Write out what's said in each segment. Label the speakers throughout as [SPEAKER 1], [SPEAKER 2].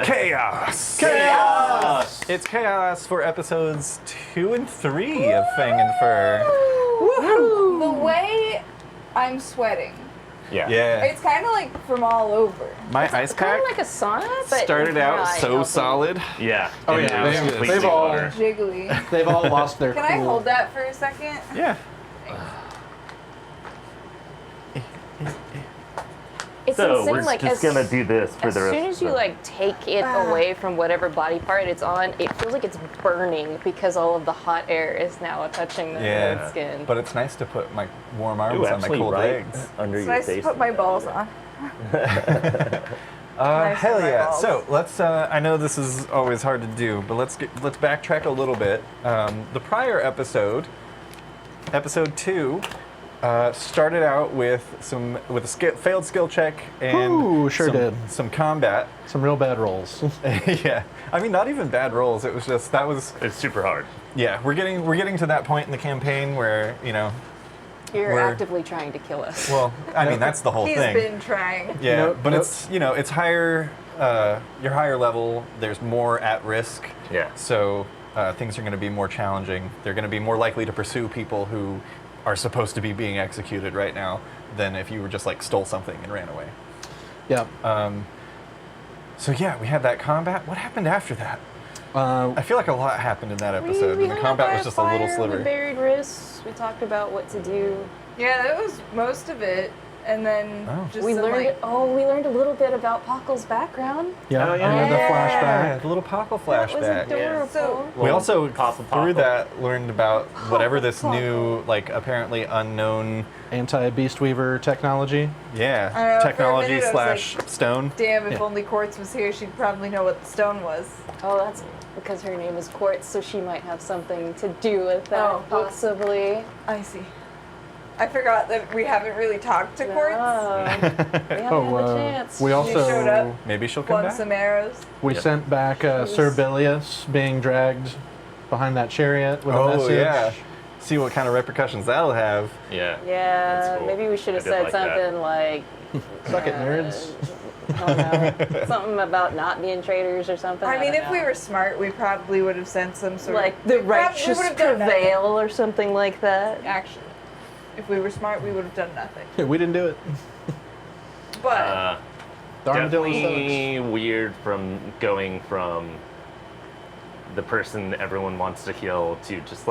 [SPEAKER 1] Chaos!
[SPEAKER 2] Chaos!
[SPEAKER 1] It's chaos for episodes 2 and 3 of Fang and Fur.
[SPEAKER 3] Woohoo! The way I'm sweating,
[SPEAKER 1] Yeah.
[SPEAKER 3] it's kind of like from all over.
[SPEAKER 1] My ice
[SPEAKER 4] Kind
[SPEAKER 1] pack
[SPEAKER 4] of like a sauna, but
[SPEAKER 1] started out
[SPEAKER 4] dry,
[SPEAKER 1] so
[SPEAKER 4] healthy.
[SPEAKER 1] solid.
[SPEAKER 2] Yeah.
[SPEAKER 5] Oh,
[SPEAKER 2] And
[SPEAKER 5] yeah.
[SPEAKER 2] it was
[SPEAKER 5] They've
[SPEAKER 2] completely
[SPEAKER 5] all-
[SPEAKER 2] water.
[SPEAKER 3] Jiggly.
[SPEAKER 5] They've all lost their
[SPEAKER 3] Can I
[SPEAKER 5] cool.
[SPEAKER 3] hold that for a second?
[SPEAKER 1] Yeah.
[SPEAKER 4] It's
[SPEAKER 2] So
[SPEAKER 4] insane,
[SPEAKER 2] we're
[SPEAKER 4] like
[SPEAKER 2] just
[SPEAKER 4] as,
[SPEAKER 2] gonna do this for
[SPEAKER 4] as
[SPEAKER 2] the rest
[SPEAKER 4] soon
[SPEAKER 2] of
[SPEAKER 4] as you
[SPEAKER 2] the...
[SPEAKER 4] like take it away from whatever body part it's on, it feels like it's burning because all of the hot air is now touching the
[SPEAKER 1] Yeah.
[SPEAKER 4] skin.
[SPEAKER 1] But it's nice to put my warm arms
[SPEAKER 2] Ooh,
[SPEAKER 1] on my
[SPEAKER 2] actually,
[SPEAKER 1] cold
[SPEAKER 2] right
[SPEAKER 1] legs.
[SPEAKER 2] under
[SPEAKER 3] It's
[SPEAKER 2] your
[SPEAKER 3] nice
[SPEAKER 2] face.
[SPEAKER 3] to put my balls on. Nice
[SPEAKER 1] Hell
[SPEAKER 3] on my
[SPEAKER 1] yeah.
[SPEAKER 3] balls.
[SPEAKER 1] So let's, I know this is always hard to do, but let's backtrack a little bit. The prior episode, episode 2, started out with a failed skill check and
[SPEAKER 5] Ooh, sure
[SPEAKER 1] some,
[SPEAKER 5] did.
[SPEAKER 1] some combat.
[SPEAKER 5] Some real bad rolls.
[SPEAKER 1] Yeah, I mean not even bad rolls. It was just
[SPEAKER 2] It's super hard.
[SPEAKER 1] yeah. We're getting to that point in the campaign where
[SPEAKER 4] You're
[SPEAKER 1] we're-
[SPEAKER 4] actively trying to kill us.
[SPEAKER 1] well, I mean that's the whole
[SPEAKER 3] He's
[SPEAKER 1] thing.
[SPEAKER 3] been trying.
[SPEAKER 1] Yeah,
[SPEAKER 5] Nope,
[SPEAKER 1] but
[SPEAKER 5] nope.
[SPEAKER 1] it's higher. You're higher level. There's more at risk.
[SPEAKER 2] Yeah.
[SPEAKER 1] So things are going to be more challenging. They're going to be more likely to pursue people who are supposed to be being executed right now than if you were just like stole something and ran away.
[SPEAKER 5] Yeah.
[SPEAKER 1] So yeah, we had that combat. What happened after that? I feel like a lot happened in that episode, and the
[SPEAKER 4] hung out
[SPEAKER 1] combat
[SPEAKER 4] by
[SPEAKER 1] was just a little
[SPEAKER 4] fire
[SPEAKER 1] sliver.
[SPEAKER 4] with buried wrists. We talked about what to do.
[SPEAKER 3] Yeah, that was most of it. And then
[SPEAKER 1] Oh.
[SPEAKER 3] just
[SPEAKER 4] We
[SPEAKER 3] some,
[SPEAKER 4] learned.
[SPEAKER 3] like,
[SPEAKER 4] we learned a little bit about Pockle's background.
[SPEAKER 5] Yeah.
[SPEAKER 2] Oh, yeah.
[SPEAKER 5] And then the
[SPEAKER 3] Yeah.
[SPEAKER 5] flashback.
[SPEAKER 1] The little Pockle
[SPEAKER 4] That was
[SPEAKER 1] flashback.
[SPEAKER 4] adorable.
[SPEAKER 3] So-
[SPEAKER 1] We also
[SPEAKER 2] Pockle.
[SPEAKER 1] through that learned about whatever this
[SPEAKER 4] Pockle.
[SPEAKER 1] new, like apparently unknown,
[SPEAKER 5] Anti-Beast Weaver technology.
[SPEAKER 3] I know, for a
[SPEAKER 1] technology
[SPEAKER 3] minute I was
[SPEAKER 1] slash stone.
[SPEAKER 3] damn, if
[SPEAKER 5] Yeah.
[SPEAKER 3] only Quartz was here, she'd probably know what the stone was.
[SPEAKER 4] Oh, that's because her name is Quartz, so she might have something to do with that,
[SPEAKER 3] Oh, whoops.
[SPEAKER 4] possibly.
[SPEAKER 3] I see. I forgot that we haven't really talked to Quartz.
[SPEAKER 4] Oh, we haven't had the chance.
[SPEAKER 5] we
[SPEAKER 3] She showed up.
[SPEAKER 5] also
[SPEAKER 1] Maybe she'll come
[SPEAKER 3] Flung
[SPEAKER 1] back.
[SPEAKER 3] some arrows.
[SPEAKER 5] we
[SPEAKER 2] Yep.
[SPEAKER 5] sent back Sir Bilius being dragged behind that chariot with a
[SPEAKER 1] Oh
[SPEAKER 5] message.
[SPEAKER 1] yeah. See what kind of repercussions that'll have.
[SPEAKER 2] Yeah.
[SPEAKER 4] Yeah,
[SPEAKER 2] That's cool.
[SPEAKER 4] maybe we should have
[SPEAKER 2] I did
[SPEAKER 4] said
[SPEAKER 2] like that.
[SPEAKER 4] something like,
[SPEAKER 5] Suck it, nerds.
[SPEAKER 4] I don't know, something about not being traitors or something.
[SPEAKER 3] I mean,
[SPEAKER 4] don't
[SPEAKER 3] if we
[SPEAKER 4] know.
[SPEAKER 3] were smart, we probably would have sent some sort
[SPEAKER 4] like
[SPEAKER 3] of...
[SPEAKER 4] the
[SPEAKER 3] we prob- we
[SPEAKER 4] righteous
[SPEAKER 3] would have done nothing.
[SPEAKER 4] prevail or something like that.
[SPEAKER 3] Actually, if we were smart, we would have done nothing.
[SPEAKER 5] We didn't do it.
[SPEAKER 3] But
[SPEAKER 5] The armadillo
[SPEAKER 2] Definitely weird from going from the person everyone wants to kill to just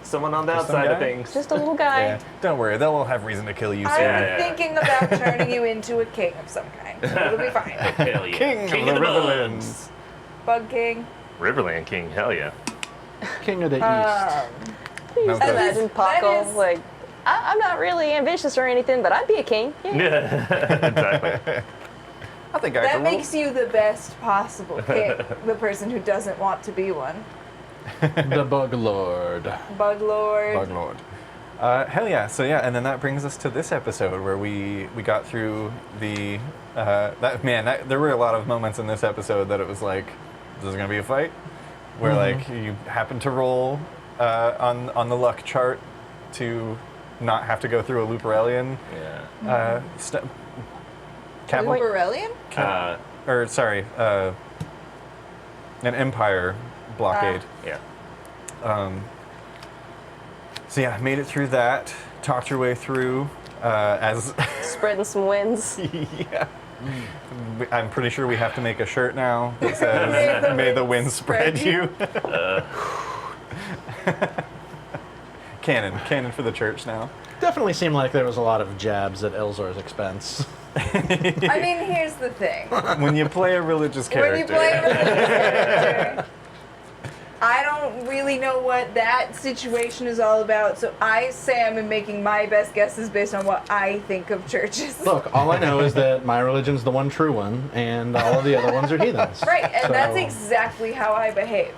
[SPEAKER 2] someone on the
[SPEAKER 1] Just some
[SPEAKER 2] outside of
[SPEAKER 1] guy?
[SPEAKER 2] things.
[SPEAKER 4] Just a little guy.
[SPEAKER 1] Yeah. Don't worry, they'll all have reason to kill you
[SPEAKER 3] I'm
[SPEAKER 1] soon.
[SPEAKER 2] Yeah.
[SPEAKER 3] thinking about turning you into a king of some kind. So it'll be fine.
[SPEAKER 2] Hell yeah.
[SPEAKER 1] King of the
[SPEAKER 2] Riverlands.
[SPEAKER 3] Bug King.
[SPEAKER 2] Riverland King, hell yeah.
[SPEAKER 5] King of the East.
[SPEAKER 4] Please
[SPEAKER 1] No, that
[SPEAKER 4] imagine
[SPEAKER 3] is-
[SPEAKER 4] Paco,
[SPEAKER 3] that is-
[SPEAKER 4] like, I'm not really ambitious or anything, but I'd be a king. Yeah.
[SPEAKER 2] Exactly.
[SPEAKER 1] I think I
[SPEAKER 3] That
[SPEAKER 1] can
[SPEAKER 3] makes you the best possible king. The person who doesn't want to be one.
[SPEAKER 5] The Bug Lord.
[SPEAKER 3] Bug Lord.
[SPEAKER 1] Bug Lord. Hell yeah. So yeah, and then that brings us to this episode where we got through the there were a lot of moments in this episode that it was like, this is gonna be a fight, where like you happen to roll on the luck chart to not have to go through a Luperelian
[SPEAKER 2] Yeah.
[SPEAKER 1] capital
[SPEAKER 3] Luperelian?
[SPEAKER 1] or sorry, an empire blockade.
[SPEAKER 2] Yeah.
[SPEAKER 1] So yeah, made it through that. Talked your way through as
[SPEAKER 4] Spreading some winds.
[SPEAKER 1] yeah. I'm pretty sure we have to make a shirt now that says "May the wind spread you." Canon for the church now.
[SPEAKER 5] Definitely seemed like there was a lot of jabs at Elzor's expense.
[SPEAKER 3] I mean, here's the thing.
[SPEAKER 1] When you play a religious character,
[SPEAKER 3] When you play a religious character, I don't really know what that situation is all about, so I say I'm making my best guesses based on what I think of churches.
[SPEAKER 5] Look, all I know is that my religion's the one true one, and all of the other ones are heathens.
[SPEAKER 3] Right, and
[SPEAKER 5] So-
[SPEAKER 3] that's exactly how I behave.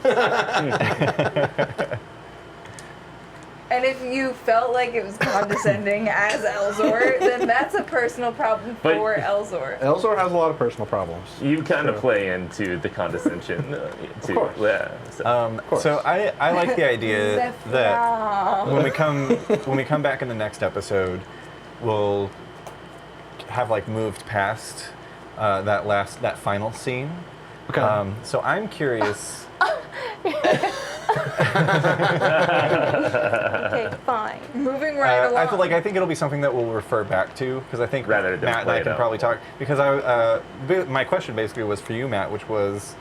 [SPEAKER 3] And if you felt like it was condescending as Elzor, then that's a personal problem
[SPEAKER 2] But-
[SPEAKER 3] for Elzor.
[SPEAKER 5] Elzor has a lot of personal problems.
[SPEAKER 2] You kind of play into the condescension too.
[SPEAKER 5] course.
[SPEAKER 2] Yeah. So.
[SPEAKER 5] course.
[SPEAKER 1] so I like the idea that
[SPEAKER 3] Zephyr.
[SPEAKER 1] when we come back in the next episode, we'll have like moved past that final scene.
[SPEAKER 5] Okay.
[SPEAKER 1] So I'm curious.
[SPEAKER 4] Okay, fine.
[SPEAKER 3] Moving right along.
[SPEAKER 1] I think it'll be something that we'll refer back to because I think
[SPEAKER 2] Rather than
[SPEAKER 1] Matt and
[SPEAKER 2] play
[SPEAKER 1] I
[SPEAKER 2] it
[SPEAKER 1] can
[SPEAKER 2] out.
[SPEAKER 1] probably talk because my question basically was for you, Matt, which was,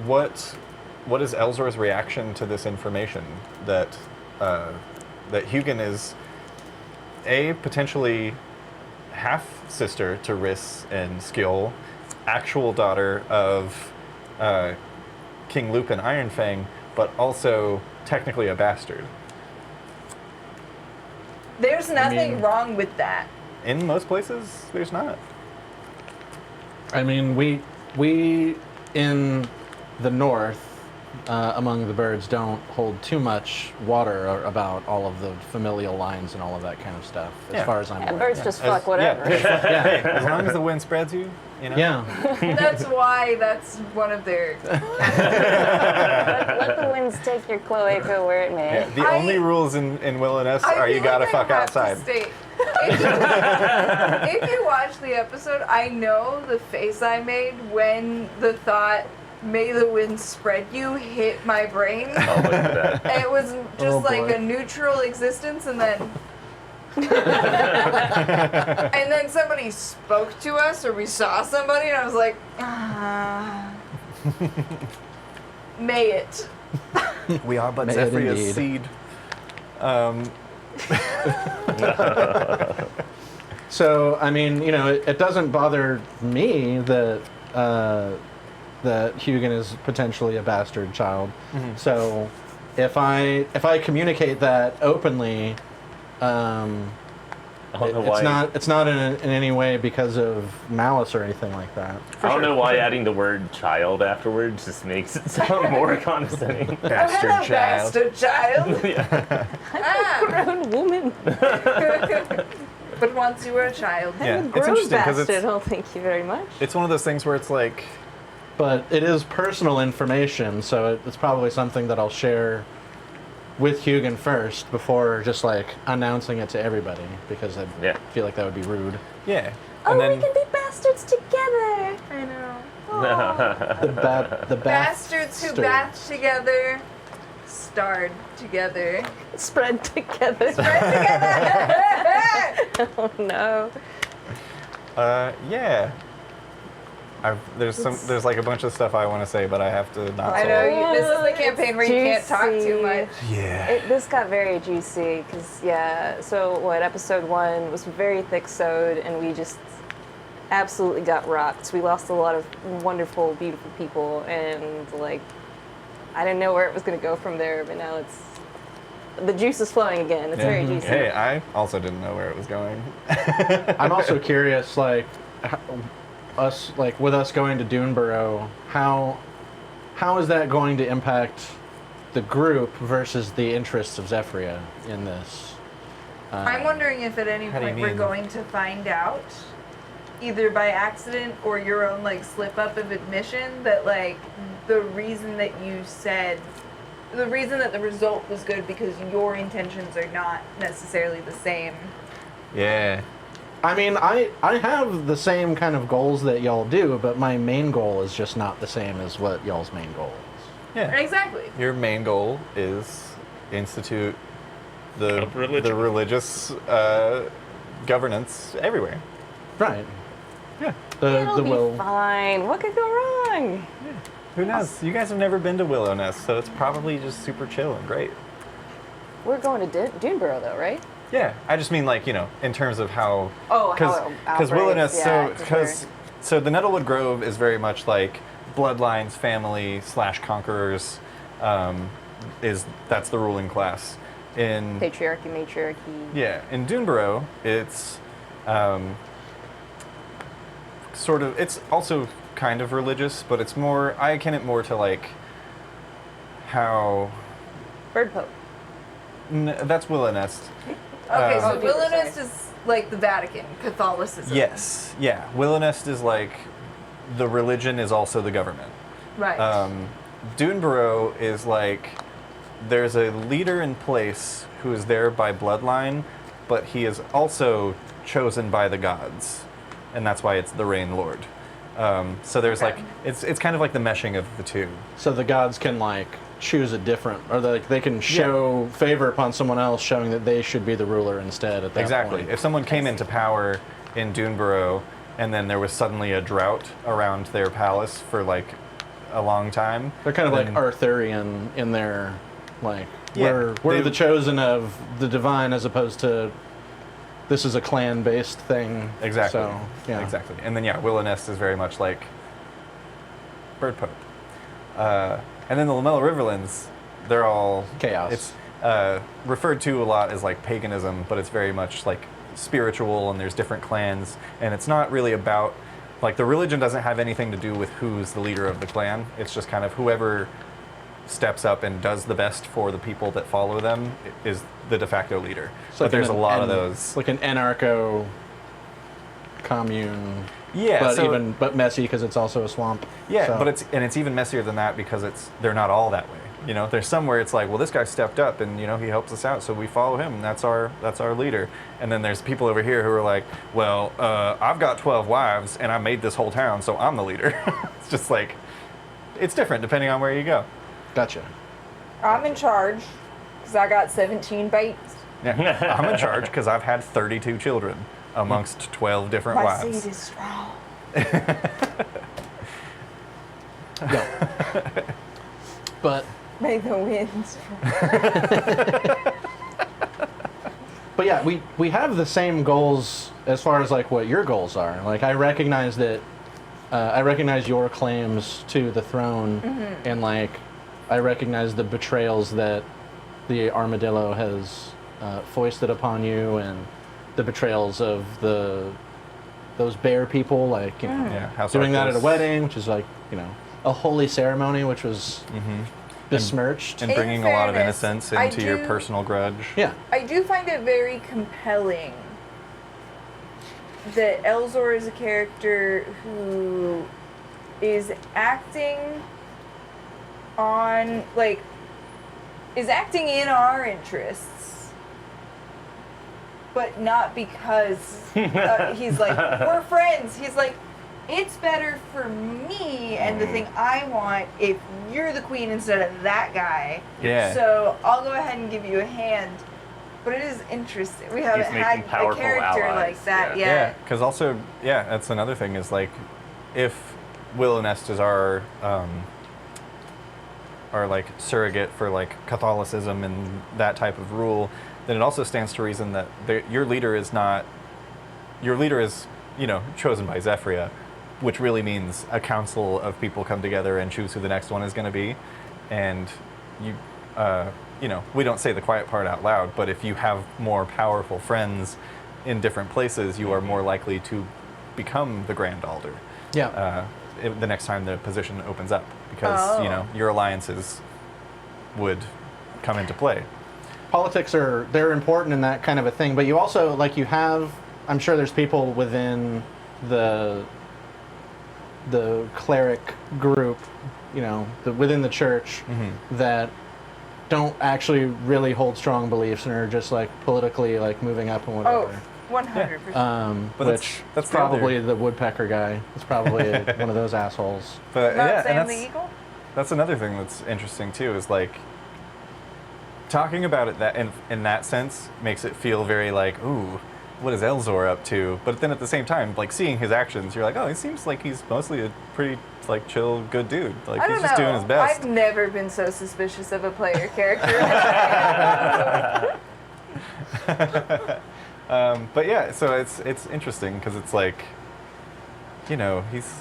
[SPEAKER 1] what is Elzor's reaction to this information that that Hugin is potentially half sister to Riss and Skill, actual daughter of King Lupin Ironfang, but also technically a bastard.
[SPEAKER 3] There's nothing
[SPEAKER 5] mean-
[SPEAKER 3] wrong with that.
[SPEAKER 1] In most places, there's not.
[SPEAKER 5] I mean, we in the north, among the birds, don't hold too much water about all of the familial lines and all of that kind of stuff, as
[SPEAKER 1] Yeah.
[SPEAKER 5] far as I'm
[SPEAKER 4] Yeah,
[SPEAKER 5] aware.
[SPEAKER 4] birds just
[SPEAKER 1] As-
[SPEAKER 4] fuck whatever.
[SPEAKER 1] Yeah. As long as the wind spreads you, you know.
[SPEAKER 5] Yeah.
[SPEAKER 3] That's why that's one of their.
[SPEAKER 4] Let the winds take your cloaca where it may.
[SPEAKER 1] Yeah, the only rules in Wilderness
[SPEAKER 3] I
[SPEAKER 1] are you
[SPEAKER 3] feel
[SPEAKER 1] gotta
[SPEAKER 3] like
[SPEAKER 1] fuck
[SPEAKER 3] I have to
[SPEAKER 1] outside.
[SPEAKER 3] state, if you watch the episode, I know the face I made when the thought "May the wind spread you" hit my brain.
[SPEAKER 2] Oh, look at that.
[SPEAKER 3] It was just
[SPEAKER 5] Oh,
[SPEAKER 3] like
[SPEAKER 5] boy.
[SPEAKER 3] a neutral existence, and then and then somebody spoke to us, or we saw somebody, and I was like, may it.
[SPEAKER 1] We are but
[SPEAKER 5] May it
[SPEAKER 1] Zephyria's
[SPEAKER 5] indeed.
[SPEAKER 1] seed.
[SPEAKER 5] So, I mean, you know, it doesn't bother me that that Hugin is potentially a bastard child. So, if I communicate that openly,
[SPEAKER 2] I don't know why.
[SPEAKER 5] it's not in any way because of malice or anything like that.
[SPEAKER 2] I don't know why adding the word "child" afterwards just makes it sound more condescending.
[SPEAKER 1] Bastard
[SPEAKER 3] Hello,
[SPEAKER 1] child.
[SPEAKER 3] bastard child.
[SPEAKER 2] Yeah.
[SPEAKER 3] Ah,
[SPEAKER 4] Grown woman.
[SPEAKER 3] but once you were a child.
[SPEAKER 1] Yeah, it's
[SPEAKER 4] Grown
[SPEAKER 1] interesting because
[SPEAKER 4] bastard. Oh, thank you very much.
[SPEAKER 1] it's one of those things where it's like,
[SPEAKER 5] But it is personal information, so it's probably something that I'll share with Hugin first before just like announcing it to everybody, because I
[SPEAKER 2] Yeah.
[SPEAKER 5] feel like that would be rude.
[SPEAKER 1] yeah.
[SPEAKER 4] Oh,
[SPEAKER 1] And then
[SPEAKER 4] we can be bastards together.
[SPEAKER 3] I know.
[SPEAKER 5] The
[SPEAKER 3] Bastards who bathed together, starred together.
[SPEAKER 4] Spread together.
[SPEAKER 3] Together!
[SPEAKER 4] Oh no.
[SPEAKER 1] yeah. There's like a bunch of stuff I want to say, but I have to not
[SPEAKER 3] I
[SPEAKER 1] say
[SPEAKER 3] know,
[SPEAKER 1] it.
[SPEAKER 3] this is the campaign where you can't talk too
[SPEAKER 4] Juicy.
[SPEAKER 3] much.
[SPEAKER 1] Yeah.
[SPEAKER 4] This got very juicy because, yeah, so what, episode 1 was very thick-sewed and we just absolutely got rocked. We lost a lot of wonderful, beautiful people and, like, I didn't know where it was going to go from there, but now the juice is flowing again. It's very juicy.
[SPEAKER 1] Hey, I also didn't know where it was going.
[SPEAKER 5] I'm also curious, like, with us going to Duneborough, how is that going to impact the group versus the interests of Zephyria in this?
[SPEAKER 3] I'm wondering if at any
[SPEAKER 1] How do you
[SPEAKER 3] point we're
[SPEAKER 1] mean?
[SPEAKER 3] going to find out, either by accident or your own like slip up of admission, that like the reason that the result was good because your intentions are not necessarily the same.
[SPEAKER 1] Yeah.
[SPEAKER 5] I mean, I have the same kind of goals that y'all do, but my main goal is just not the same as what y'all's main goal is.
[SPEAKER 1] Yeah.
[SPEAKER 3] Exactly.
[SPEAKER 1] Your main goal is institute the
[SPEAKER 2] Religion.
[SPEAKER 1] religious governance everywhere.
[SPEAKER 5] Right.
[SPEAKER 1] Yeah.
[SPEAKER 4] It'll
[SPEAKER 5] The
[SPEAKER 4] be
[SPEAKER 5] will.
[SPEAKER 4] fine. What could go wrong?
[SPEAKER 1] Who knows? You guys have never been to Willow Nest, so it's probably just super chill and great.
[SPEAKER 4] We're going to Duneborough, though, right?
[SPEAKER 1] Yeah, I just mean like, you know, in terms of how
[SPEAKER 4] Oh, how
[SPEAKER 1] because
[SPEAKER 4] it operates,
[SPEAKER 1] Willow Nest
[SPEAKER 4] yeah, for
[SPEAKER 1] so the Nettlewood Grove is very much like bloodlines, family / conquerors, that's the ruling class. In
[SPEAKER 4] Patriarchy, matriarchy.
[SPEAKER 1] yeah, in Duneborough, it's sort of, it's also kind of religious, but it's more, I akin it more to like how
[SPEAKER 4] Bird Pope.
[SPEAKER 1] that's Willow Nest.
[SPEAKER 3] Okay, so
[SPEAKER 4] Oh, people,
[SPEAKER 3] Wilderness
[SPEAKER 4] sorry.
[SPEAKER 3] is like the Vatican, Catholicism.
[SPEAKER 1] Yes, yeah. Willow Nest is like the religion is also the government.
[SPEAKER 3] Right.
[SPEAKER 1] Duneborough is like there's a leader in place who is there by bloodline, but he is also chosen by the gods. and that's why it's the Rain Lord. So there's
[SPEAKER 3] Okay.
[SPEAKER 1] like it's kind of like the meshing of the two.
[SPEAKER 5] So the gods can like choose a different, or like they can show favor upon someone else, showing that they should be the ruler instead. At that
[SPEAKER 1] Exactly.
[SPEAKER 5] point.
[SPEAKER 1] If someone came into power in Duneborough and then there was suddenly a drought around their palace for like a long time,
[SPEAKER 5] They're kind of like
[SPEAKER 1] then-
[SPEAKER 5] Arthurian in their, like,
[SPEAKER 1] Yeah,
[SPEAKER 5] we're
[SPEAKER 1] they-
[SPEAKER 5] the chosen of the divine, as opposed to this is a clan-based thing.
[SPEAKER 1] Exactly.
[SPEAKER 5] So, yeah.
[SPEAKER 1] Exactly. And then Willow Nest is very much like Bird Pope. And then the Lamella Riverlands, they're all
[SPEAKER 5] Chaos.
[SPEAKER 1] It's referred to a lot as like paganism, but it's very much like spiritual, and there's different clans, and it's not really about like the religion doesn't have anything to do with who's the leader of the clan. It's just kind of whoever steps up and does the best for the people that follow them is the de facto leader.
[SPEAKER 5] It's
[SPEAKER 1] But
[SPEAKER 5] like
[SPEAKER 1] there's a lot of
[SPEAKER 5] an-
[SPEAKER 1] those.
[SPEAKER 5] like an anarcho commune.
[SPEAKER 1] Yeah,
[SPEAKER 5] but messy because it's also a swamp.
[SPEAKER 1] Yeah,
[SPEAKER 5] So-
[SPEAKER 1] but it's even messier than that because they're not all that way. There's some where it's like, well, this guy stepped up and he helps us out, so we follow him. And that's our leader. And then there's people over here who are like, well, I've got 12 wives and I made this whole town, so I'm the leader. It's just like, it's different depending on where you go.
[SPEAKER 5] Gotcha.
[SPEAKER 3] I'm in charge because I got 17 baits.
[SPEAKER 1] Yeah, I'm in charge because I've had 32 children amongst 12 different
[SPEAKER 3] My
[SPEAKER 1] wives.
[SPEAKER 3] seed is strong.
[SPEAKER 5] No. But
[SPEAKER 3] May the winds.
[SPEAKER 5] But yeah, we have the same goals as far as like what your goals are. Like I recognize that I recognize your claims to the throne, and like I recognize the betrayals that the armadillo has foisted upon you, and the betrayals of those bear people, like
[SPEAKER 1] Yeah, House
[SPEAKER 5] doing that at a
[SPEAKER 1] Arctos.
[SPEAKER 5] wedding, which is like a holy ceremony, which was besmirched.
[SPEAKER 1] And
[SPEAKER 3] In
[SPEAKER 1] bringing a lot of
[SPEAKER 3] fairness,
[SPEAKER 1] innocence
[SPEAKER 3] I
[SPEAKER 1] into your
[SPEAKER 3] do-
[SPEAKER 1] personal grudge.
[SPEAKER 5] Yeah.
[SPEAKER 3] I do find it very compelling that Elzor is a character who is acting in our interests, but not because he's like, we're friends. He's like, it's better for me and the thing I want if you're the queen instead of that guy.
[SPEAKER 1] Yeah.
[SPEAKER 3] So I'll go ahead and give you a hand. But it is interesting. We haven't
[SPEAKER 2] making
[SPEAKER 3] had a
[SPEAKER 2] powerful
[SPEAKER 3] character
[SPEAKER 2] allies,
[SPEAKER 3] like that
[SPEAKER 2] yeah.
[SPEAKER 3] yet.
[SPEAKER 1] Because also, that's another thing is like, if Willow Nest is our like surrogate for like Catholicism and that type of rule, then it also stands to reason that your leader is chosen by Zephyria, which really means a council of people come together and choose who the next one is going to be, and we don't say the quiet part out loud, but if you have more powerful friends in different places, you are more likely to become the Grand Alder.
[SPEAKER 5] Yeah.
[SPEAKER 1] The next time the position opens up, because
[SPEAKER 3] Oh.
[SPEAKER 1] your alliances would come into play.
[SPEAKER 5] Politics they're important in that kind of a thing, but you also like you have, I'm sure there's people within the cleric group, within the church that don't actually really hold strong beliefs and are just like politically like moving up and
[SPEAKER 3] Oh,
[SPEAKER 5] whatever.
[SPEAKER 3] 100%.
[SPEAKER 1] But
[SPEAKER 5] Which
[SPEAKER 1] that's the
[SPEAKER 5] probably
[SPEAKER 1] other-
[SPEAKER 5] the woodpecker guy. It's probably one of those assholes.
[SPEAKER 1] But
[SPEAKER 3] Not
[SPEAKER 1] yeah,
[SPEAKER 3] Sam
[SPEAKER 1] and
[SPEAKER 3] the Eagle?
[SPEAKER 1] that's another thing that's interesting too, is like talking about it that in that sense makes it feel very like, ooh, what is Elzor up to? But then at the same time, like seeing his actions, you're like, oh, he seems like he's mostly a pretty like chill, good dude. Like
[SPEAKER 3] I
[SPEAKER 1] he's
[SPEAKER 3] don't
[SPEAKER 1] just
[SPEAKER 3] know.
[SPEAKER 1] doing his best.
[SPEAKER 3] I've never been so suspicious of a player character.
[SPEAKER 1] But yeah, so it's interesting because it's like, he's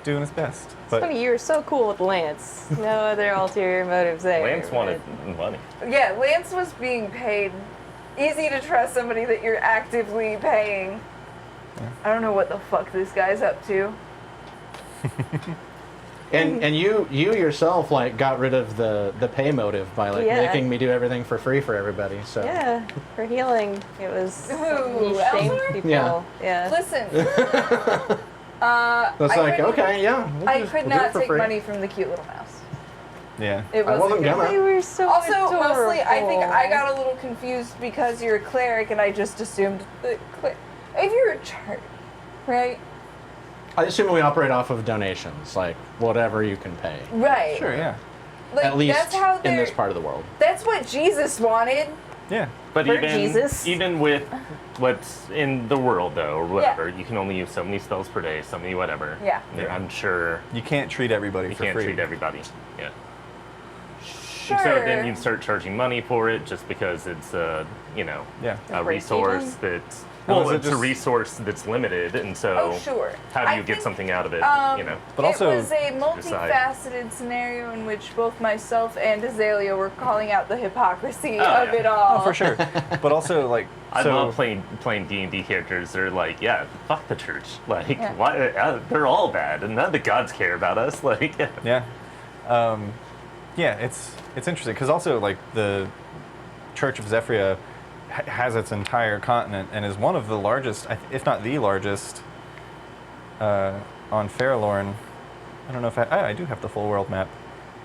[SPEAKER 1] doing his best.
[SPEAKER 4] It's
[SPEAKER 1] But
[SPEAKER 4] funny, you were so cool with Lance. No other ulterior motives there.
[SPEAKER 2] Lance wanted money.
[SPEAKER 3] Yeah, Lance was being paid. Easy to trust somebody that you're actively paying. I don't know what the fuck this guy's up to.
[SPEAKER 5] And you yourself like got rid of the pay motive by like
[SPEAKER 4] Yeah.
[SPEAKER 5] making me do everything for free for everybody. So
[SPEAKER 4] Yeah, for healing, it was.
[SPEAKER 3] Ooh,
[SPEAKER 4] You shamed
[SPEAKER 3] Elzor?
[SPEAKER 4] people.
[SPEAKER 5] Yeah.
[SPEAKER 4] Yeah.
[SPEAKER 3] Listen.
[SPEAKER 5] that's
[SPEAKER 3] I
[SPEAKER 5] like
[SPEAKER 3] couldn't-
[SPEAKER 5] okay, yeah.
[SPEAKER 3] I
[SPEAKER 5] we'll
[SPEAKER 3] could
[SPEAKER 5] do it
[SPEAKER 3] not
[SPEAKER 5] for
[SPEAKER 3] take
[SPEAKER 5] free.
[SPEAKER 3] money from the cute little mouse.
[SPEAKER 1] yeah,
[SPEAKER 3] It
[SPEAKER 5] I wasn't
[SPEAKER 3] good.
[SPEAKER 5] gonna.
[SPEAKER 4] They were so
[SPEAKER 3] Also,
[SPEAKER 4] adorable.
[SPEAKER 3] mostly, I think I got a little confused because you're a cleric, and I just assumed that if you're a church,
[SPEAKER 4] Right.
[SPEAKER 5] I assume we operate off of donations, like whatever you can pay.
[SPEAKER 3] Right.
[SPEAKER 1] Sure, yeah.
[SPEAKER 3] Like,
[SPEAKER 5] At least
[SPEAKER 3] that's how
[SPEAKER 5] in this
[SPEAKER 3] they're-
[SPEAKER 5] part of the world.
[SPEAKER 3] That's what Jesus wanted.
[SPEAKER 1] Yeah.
[SPEAKER 2] But
[SPEAKER 4] For Jesus.
[SPEAKER 2] even with what's in the world though, or whatever, you can only use so many spells per day, so many whatever.
[SPEAKER 3] Yeah.
[SPEAKER 2] I'm sure
[SPEAKER 1] You can't treat everybody
[SPEAKER 2] you
[SPEAKER 1] for
[SPEAKER 2] can't
[SPEAKER 1] free.
[SPEAKER 2] treat everybody. Yeah.
[SPEAKER 3] Sure.
[SPEAKER 2] And so then you'd start charging money for it just because it's
[SPEAKER 1] Yeah.
[SPEAKER 2] a
[SPEAKER 4] break
[SPEAKER 2] resource
[SPEAKER 4] even?
[SPEAKER 2] that's
[SPEAKER 1] Well,
[SPEAKER 2] well,
[SPEAKER 1] is it
[SPEAKER 2] it's a
[SPEAKER 1] just-
[SPEAKER 2] resource that's limited, and so
[SPEAKER 3] Oh, sure.
[SPEAKER 2] how do
[SPEAKER 3] I
[SPEAKER 2] you get
[SPEAKER 3] think,
[SPEAKER 2] something out of it?
[SPEAKER 1] But also-
[SPEAKER 3] it was a
[SPEAKER 2] decide.
[SPEAKER 3] multifaceted scenario in which both myself and Azalea were calling out the hypocrisy
[SPEAKER 2] Oh,
[SPEAKER 3] of
[SPEAKER 2] yeah.
[SPEAKER 3] it all.
[SPEAKER 1] Oh, for sure. But also, like,
[SPEAKER 2] I
[SPEAKER 1] so
[SPEAKER 2] love playing D&D characters. They're like, yeah, fuck the church. Like,
[SPEAKER 4] Yeah.
[SPEAKER 2] why? They're all bad, and none of the gods care about us. Like,
[SPEAKER 1] yeah, yeah. It's interesting because also like the Church of Zephyria has its entire continent and is one of the largest, if not the largest, on Fairlorn. I don't know if I do have the full world map.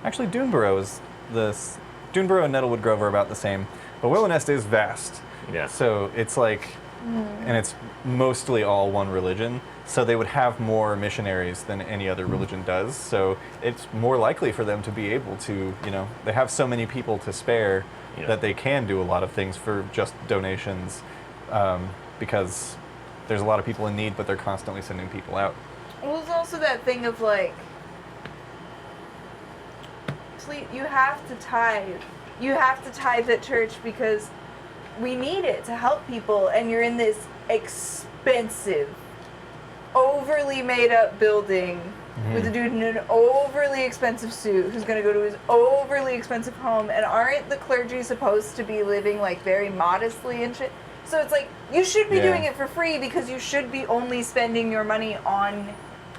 [SPEAKER 1] Actually, Duneborough is this. Duneborough and Nettlewood Grove are about the same, but Willow Nest is vast.
[SPEAKER 2] yeah.
[SPEAKER 1] So it's like, and it's mostly all one religion. So they would have more missionaries than any other religion does. So it's more likely for them to be able to, they have so many people to spare
[SPEAKER 2] Yeah.
[SPEAKER 1] that they can do a lot of things for just donations, because there's a lot of people in need, but they're constantly sending people out.
[SPEAKER 3] Well, there's also that thing of like, please, you have to tithe. You have to tithe at church because we need it to help people, and you're in this expensive, overly made up building with a dude in an overly expensive suit who's going to go to his overly expensive home, and aren't the clergy supposed to be living like very modestly and shit? So it's like, you should be
[SPEAKER 1] Yeah.
[SPEAKER 3] doing it for free because you should be only spending your money on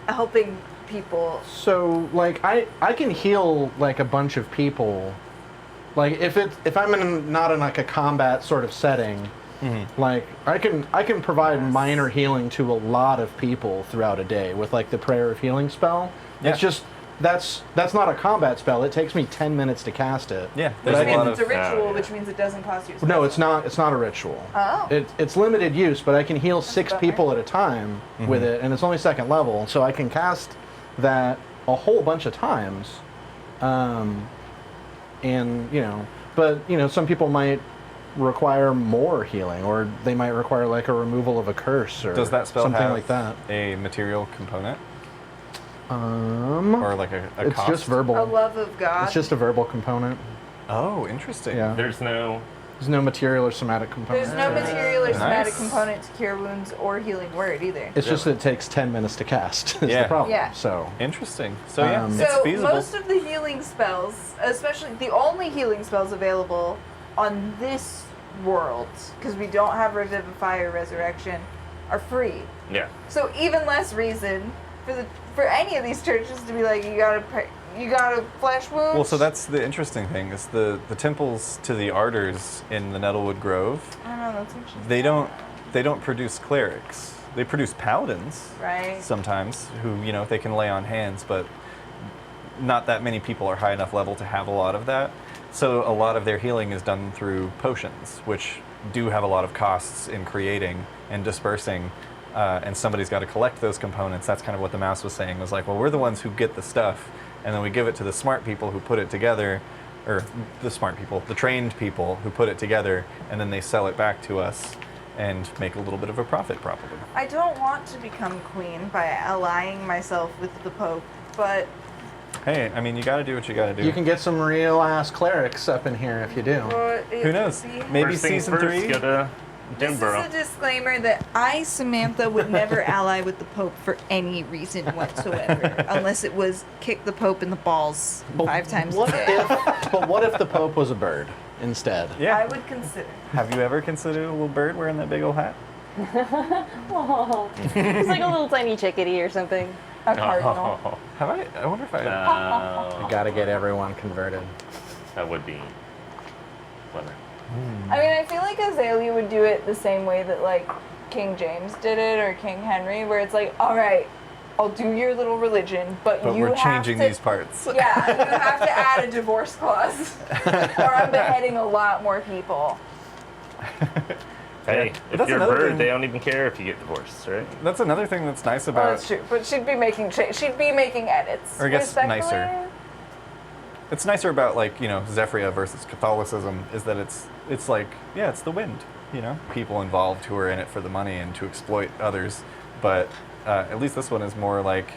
[SPEAKER 3] helping people.
[SPEAKER 5] So like I can heal like a bunch of people, like if I'm not in like a combat sort of setting, like I can provide minor healing to a lot of people throughout a day with like the prayer of healing spell.
[SPEAKER 1] Yeah.
[SPEAKER 5] It's just that's not a combat spell. It takes me 10 minutes to cast it.
[SPEAKER 1] Yeah,
[SPEAKER 3] Which
[SPEAKER 1] there's a
[SPEAKER 3] means
[SPEAKER 1] lot
[SPEAKER 3] it's
[SPEAKER 1] of.
[SPEAKER 3] a ritual,
[SPEAKER 2] yeah.
[SPEAKER 3] which means it doesn't cost you. a
[SPEAKER 5] No,
[SPEAKER 3] spell.
[SPEAKER 5] it's not a ritual.
[SPEAKER 3] Oh.
[SPEAKER 5] It's limited use, but I can heal 6
[SPEAKER 3] about
[SPEAKER 5] people at a time with it, and it's only second level, so I can cast that a whole bunch of times. And but some people might require more healing, or they might require like a removal of a curse, or
[SPEAKER 1] Does that spell
[SPEAKER 5] something
[SPEAKER 1] have
[SPEAKER 5] like that.
[SPEAKER 1] a material component or like a
[SPEAKER 5] It's
[SPEAKER 1] cost?
[SPEAKER 5] just verbal.
[SPEAKER 3] A love of God.
[SPEAKER 5] It's just a verbal component.
[SPEAKER 1] Oh, interesting.
[SPEAKER 5] Yeah.
[SPEAKER 2] There's no.
[SPEAKER 5] There's no material or somatic component.
[SPEAKER 3] There's no material or somatic
[SPEAKER 1] Nice.
[SPEAKER 3] component to cure wounds or healing word either.
[SPEAKER 5] It's just that it takes 10 minutes to cast. Is
[SPEAKER 1] Yeah.
[SPEAKER 5] the problem.
[SPEAKER 3] Yeah.
[SPEAKER 5] So
[SPEAKER 1] Interesting. So yeah,
[SPEAKER 5] Um,
[SPEAKER 1] it's
[SPEAKER 3] So
[SPEAKER 1] feasible.
[SPEAKER 3] most of the healing spells, especially the only healing spells available on this world, because we don't have Revivify or Resurrection, are free.
[SPEAKER 2] Yeah.
[SPEAKER 3] So even less reason for any of these churches to be like, you got a flesh wound.
[SPEAKER 1] Well, so that's the interesting thing is the temples to the Ardors in the Nettlewood Grove.
[SPEAKER 3] I don't know. That's interesting.
[SPEAKER 1] They don't produce clerics. They produce paladins
[SPEAKER 3] Right.
[SPEAKER 1] sometimes who they can lay on hands, but not that many people are high enough level to have a lot of that. So a lot of their healing is done through potions, which do have a lot of costs in creating and dispersing. And somebody's got to collect those components. That's kind of what the mouse was saying. Was like, well, we're the ones who get the stuff, and then we give it to the smart people who put it together, or the smart people, the trained people who put it together, and then they sell it back to us and make a little bit of a profit, probably.
[SPEAKER 3] I don't want to become queen by allying myself with the Pope, but
[SPEAKER 1] Hey, I mean, you got to do what you got to do.
[SPEAKER 5] you can get some real ass clerics up in here if you do.
[SPEAKER 1] Who knows? Maybe
[SPEAKER 2] First things
[SPEAKER 1] season
[SPEAKER 2] first,
[SPEAKER 1] 3.
[SPEAKER 2] go to
[SPEAKER 3] This is
[SPEAKER 2] Denborough.
[SPEAKER 3] a disclaimer that I, Samantha, would never ally with the Pope for any reason whatsoever, unless it was kick the Pope in the balls 5 times a
[SPEAKER 5] What
[SPEAKER 3] day.
[SPEAKER 5] but what if the Pope was a bird instead?
[SPEAKER 1] Yeah.
[SPEAKER 3] I would consider.
[SPEAKER 1] Have you ever considered a little bird wearing that big old hat?
[SPEAKER 4] Oh, it's like a little tiny chickadee or something.
[SPEAKER 3] A cardinal.
[SPEAKER 2] Oh,
[SPEAKER 1] Have I? I wonder if I.
[SPEAKER 5] I gotta get everyone converted.
[SPEAKER 2] that would be clever.
[SPEAKER 3] I mean, I feel like Azalea would do it the same way that, like, King James did it, or King Henry, where it's like, all right, I'll do your little religion, but
[SPEAKER 1] But
[SPEAKER 3] you
[SPEAKER 1] we're
[SPEAKER 3] have
[SPEAKER 1] changing
[SPEAKER 3] to,
[SPEAKER 1] these parts.
[SPEAKER 3] Yeah, you have to add a divorce clause, or I'm beheading a lot more people.
[SPEAKER 2] Hey,
[SPEAKER 1] Yeah. But
[SPEAKER 2] if
[SPEAKER 1] that's
[SPEAKER 2] you're a
[SPEAKER 1] another
[SPEAKER 2] bird,
[SPEAKER 1] thing-
[SPEAKER 2] they don't even care if you get divorced, right?
[SPEAKER 1] That's another thing that's nice
[SPEAKER 3] Oh,
[SPEAKER 1] about.
[SPEAKER 3] that's true. But she'd be making edits.
[SPEAKER 1] Or I guess
[SPEAKER 3] respectfully.
[SPEAKER 1] nicer. It's nicer about like Zephyria versus Catholicism is that it's like it's the wind, people involved who are in it for the money and to exploit others, but at least this one is more like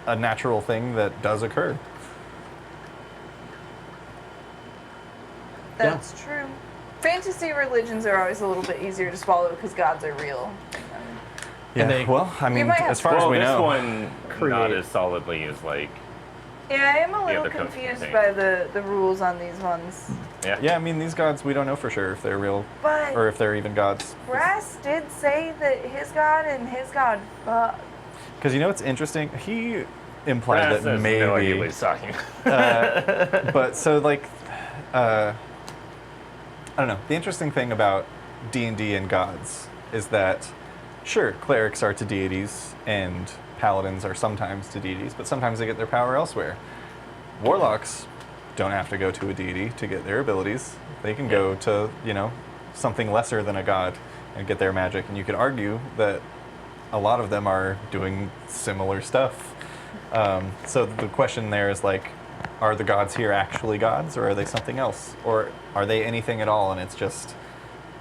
[SPEAKER 1] a natural thing that does occur.
[SPEAKER 3] That's true. Fantasy religions are always a little bit easier to swallow because gods are real.
[SPEAKER 1] Yeah.
[SPEAKER 5] they-
[SPEAKER 1] Well, I mean,
[SPEAKER 3] might have-
[SPEAKER 1] as far as we
[SPEAKER 2] this
[SPEAKER 1] know,
[SPEAKER 2] one not
[SPEAKER 5] Create.
[SPEAKER 2] as solidly as like
[SPEAKER 3] Yeah, I am a little
[SPEAKER 2] they're
[SPEAKER 3] confused
[SPEAKER 2] confusing.
[SPEAKER 3] by the rules on these ones.
[SPEAKER 1] yeah, I mean these gods we don't know for sure if they're real
[SPEAKER 3] But
[SPEAKER 1] or if they're even gods.
[SPEAKER 3] Brass did say that his god and his god fuck.
[SPEAKER 1] Because what's interesting, he implied
[SPEAKER 2] Brass
[SPEAKER 1] that
[SPEAKER 2] has
[SPEAKER 1] maybe.
[SPEAKER 2] no idea what he's talking about.
[SPEAKER 1] But so like, I don't know. The interesting thing about D&D and gods is that, sure, clerics are to deities and paladins are sometimes to deities, but sometimes they get their power elsewhere. Warlocks don't have to go to a deity to get their abilities. They can go to something lesser than a god and get their magic. And you could argue that a lot of them are doing similar stuff. So the question there is like, are the gods here actually gods, or are they something else, or are they anything at all? And it's just,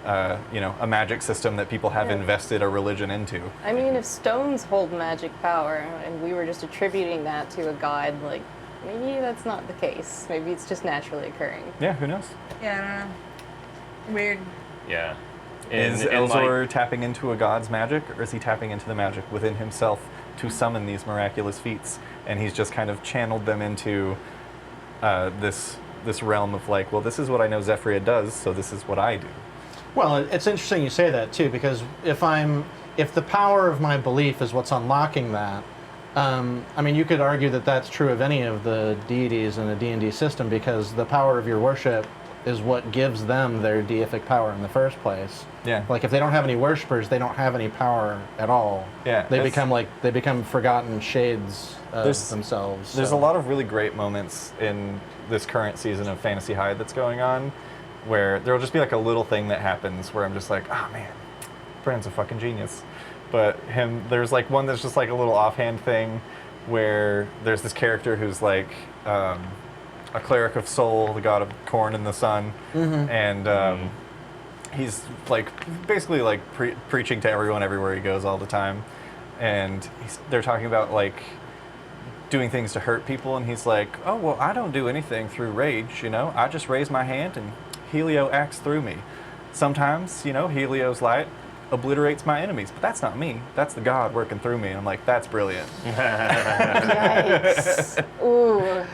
[SPEAKER 1] a magic system that people have invested a religion into.
[SPEAKER 4] I mean, if stones hold magic power and we were just attributing that to a god, like, maybe that's not the case. Maybe it's just naturally occurring.
[SPEAKER 1] Yeah, who knows?
[SPEAKER 3] Yeah, I don't know. Weird.
[SPEAKER 2] Yeah.
[SPEAKER 1] Is Elzor tapping into a god's magic, or is he tapping into the magic within himself to summon these miraculous feats? And he's just kind of channeled them into this realm of like, well, this is what I know Zephyria does, so this is what I do.
[SPEAKER 5] Well, it's interesting you say that too, because if the power of my belief is what's unlocking that, I mean, you could argue that that's true of any of the deities in a D&D system, because the power of your worship is what gives them their deific power in the first place.
[SPEAKER 1] Yeah.
[SPEAKER 5] Like if they don't have any worshippers, they don't have any power at all.
[SPEAKER 1] Yeah,
[SPEAKER 5] They
[SPEAKER 1] it's-
[SPEAKER 5] become forgotten shades of themselves.
[SPEAKER 1] There's
[SPEAKER 5] so.
[SPEAKER 1] a lot of really great moments in this current season of Fantasy High that's going on, where there'll just be like a little thing that happens where I'm just like, oh man, Brandon's a fucking genius. But there's like one that's just like a little offhand thing where there's this character who's like a cleric of Sol, the god of corn and the sun, and he's like basically like preaching to everyone everywhere he goes all the time, and they're talking about like doing things to hurt people, and he's like, oh well, I don't do anything through rage, I just raise my hand and Helio acts through me. Sometimes, Helio's light obliterates my enemies, but that's not me. That's the God working through me. And I'm like, that's brilliant.
[SPEAKER 4] Yikes. Ooh.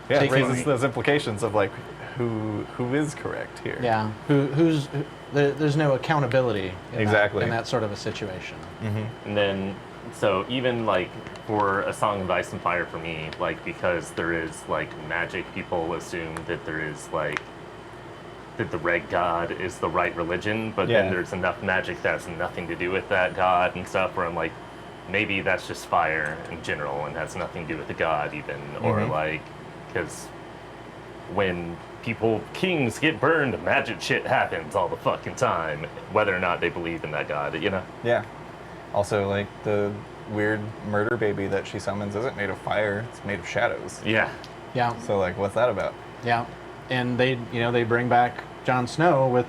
[SPEAKER 1] Yeah, it
[SPEAKER 5] Taking-
[SPEAKER 1] raises those implications of like, who is correct here?
[SPEAKER 5] Yeah. There's no accountability in
[SPEAKER 1] Exactly.
[SPEAKER 5] in that sort of a situation.
[SPEAKER 2] And then, so even like for A Song of Ice and Fire for me, like because there is like magic, people assume that there is like that the red god is the right religion, but
[SPEAKER 1] Yeah.
[SPEAKER 2] then there's enough magic that has nothing to do with that god and stuff. Where I'm like, maybe that's just fire in general and has nothing to do with the god even, or like because when kings get burned, magic shit happens all the fucking time, whether or not they believe in that god,
[SPEAKER 1] Yeah. Also, like, the weird murder baby that she summons isn't made of fire, it's made of shadows.
[SPEAKER 2] Yeah.
[SPEAKER 5] Yeah.
[SPEAKER 1] So, like, what's that about?
[SPEAKER 5] Yeah. And they bring back Jon Snow with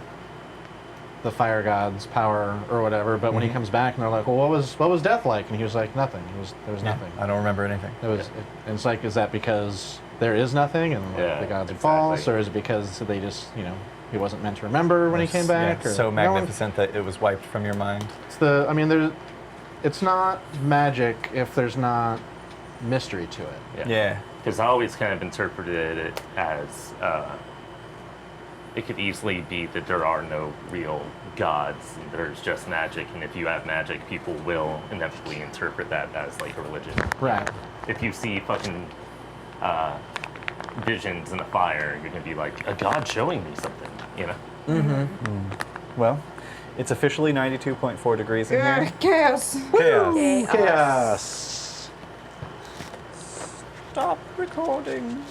[SPEAKER 5] the fire god's power or whatever, but when he comes back and they're like, well, what was death like? And he was like, nothing. There was nothing.
[SPEAKER 1] I don't remember anything.
[SPEAKER 5] And it's like, is that because there is nothing and
[SPEAKER 2] Yeah,
[SPEAKER 5] the gods are
[SPEAKER 2] exactly.
[SPEAKER 5] false, or is it because they just, he wasn't meant to remember when he came back?
[SPEAKER 1] Yeah,
[SPEAKER 5] or,
[SPEAKER 1] so
[SPEAKER 5] no one-
[SPEAKER 1] magnificent that it was wiped from your mind.
[SPEAKER 5] it's not magic if there's not mystery to it.
[SPEAKER 1] Yeah.
[SPEAKER 2] Because I always kind of interpreted it as it could easily be that there are no real gods, and there's just magic, and if you have magic, people will inevitably interpret that as like a religion.
[SPEAKER 5] Right.
[SPEAKER 2] If you see fucking visions in a fire, you're gonna be like, a god showing me something,
[SPEAKER 1] Well, it's officially 92.4 degrees in here.
[SPEAKER 3] Chaos.
[SPEAKER 1] Chaos.
[SPEAKER 5] Chaos.
[SPEAKER 1] Stop recording.